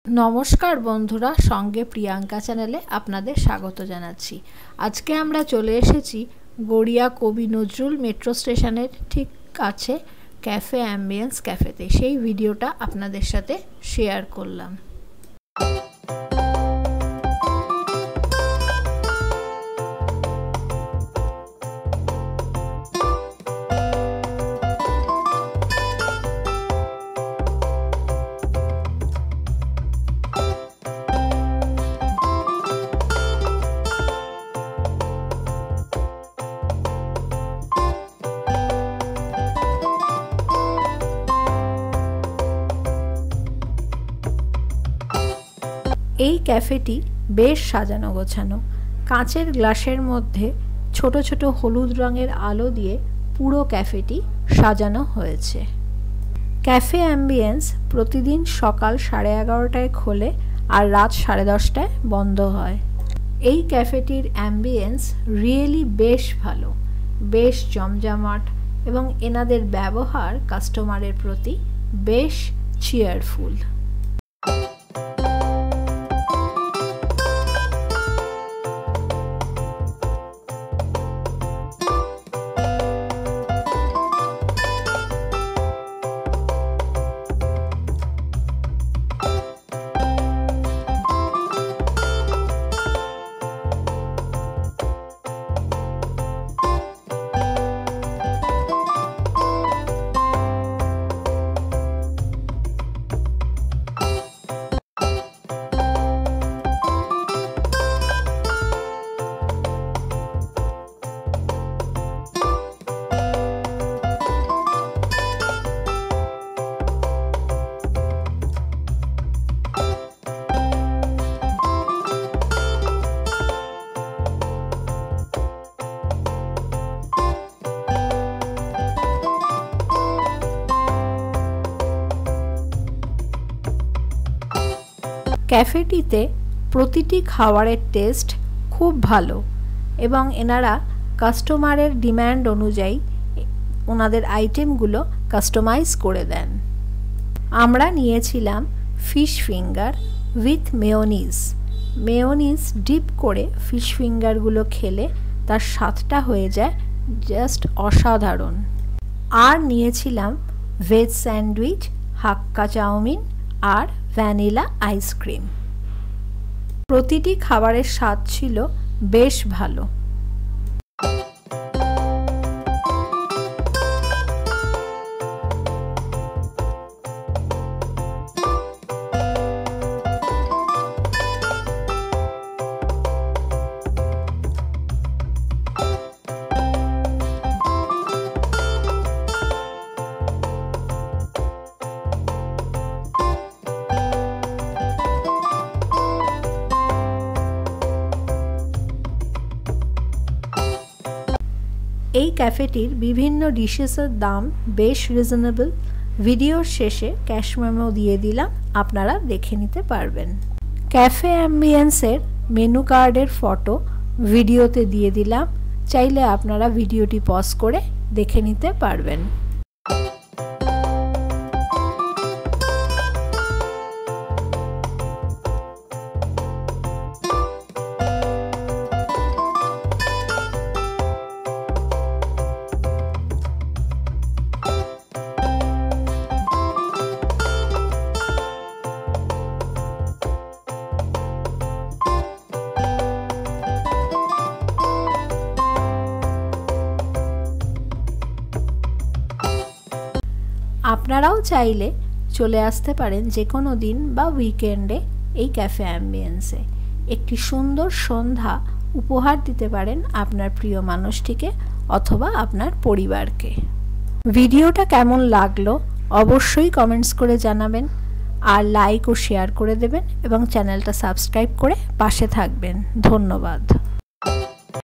नमस्कार बंधुरा संगे प्रियंका चैनेले आपनादेर स्वागत जानाच्छि। आजके आमरा चले एसेछि गड़िया कवि नजरुल मेट्रो स्टेशनेर ठीक काछे कैफे एम्बियंस कैफेते। सेई भिडियोटा आपनादेर साथे शेयर करलाम। এই ক্যাফেটি বেশ সাজানো গোছানো। কাঁচের গ্লাসের মধ্যে ছোট ছোট হলুদ রঙের আলো দিয়ে পুরো ক্যাফেটি সাজানো হয়েছে। ক্যাফে অ্যাম্বিয়েন্স প্রতিদিন সকাল 11:30টায় খোলে আর রাত 10:30টায় বন্ধ হয়। এই ক্যাফেটির অ্যাম্বিয়েন্স রিয়েলি বেশ ভালো, বেশ জমজমাট এবং এনাদের ব্যবহার কাস্টমারের প্রতি বেশ চিয়ারফুল। ক্যাফেটিতে প্রতিটি খাবারের টেস্ট খুব ভালো এবং এনারা কাস্টমারের ডিমান্ড অনুযায়ী ওনাদের আইটেমগুলো কাস্টমাইজ করে দেন। আমরা নিয়েছিলাম fish finger with mayonnaise deep করে ফিশ ফিঙ্গারগুলো খেলে তার স্বাদটা হয়ে যায় জাস্ট অসাধারণ। আর নিয়েছিলাম ভেজ স্যান্ডউইচ, হাক্কা চাউমিন আর ভ্যানিলা আইসক্রিম। প্রতিটি খাবারের স্বাদ ছিল বেশ ভালো। এই ক্যাফেটির বিভিন্ন ডিশেসের দাম বেশ রিজনেবল। ভিডিওর শেষে ক্যাশ মেমো দিয়ে দিলাম, আপনারা দেখে নিতে পারবেন। ক্যাফে অ্যাম্বিয়েন্সের মেনু কার্ডের ফটো ভিডিওতে দিয়ে দিলাম, চাইলে আপনারা ভিডিওটি পজ করে দেখে নিতে পারবেন। আপনারাও চাইলে চলে আসতে পারেন যে কোনো দিন বা উইকেন্ডে এই ক্যাফে অ্যাম্বিয়েন্সে। একটি সুন্দর সন্ধ্যা উপহার দিতে পারেন আপনার প্রিয় মানুষটিকে অথবা আপনার পরিবারকে। ভিডিওটা কেমন লাগলো অবশ্যই কমেন্টস করে জানাবেন, আর লাইক ও শেয়ার করে দেবেন এবং চ্যানেলটা সাবস্ক্রাইব করে পাশে থাকবেন। ধন্যবাদ।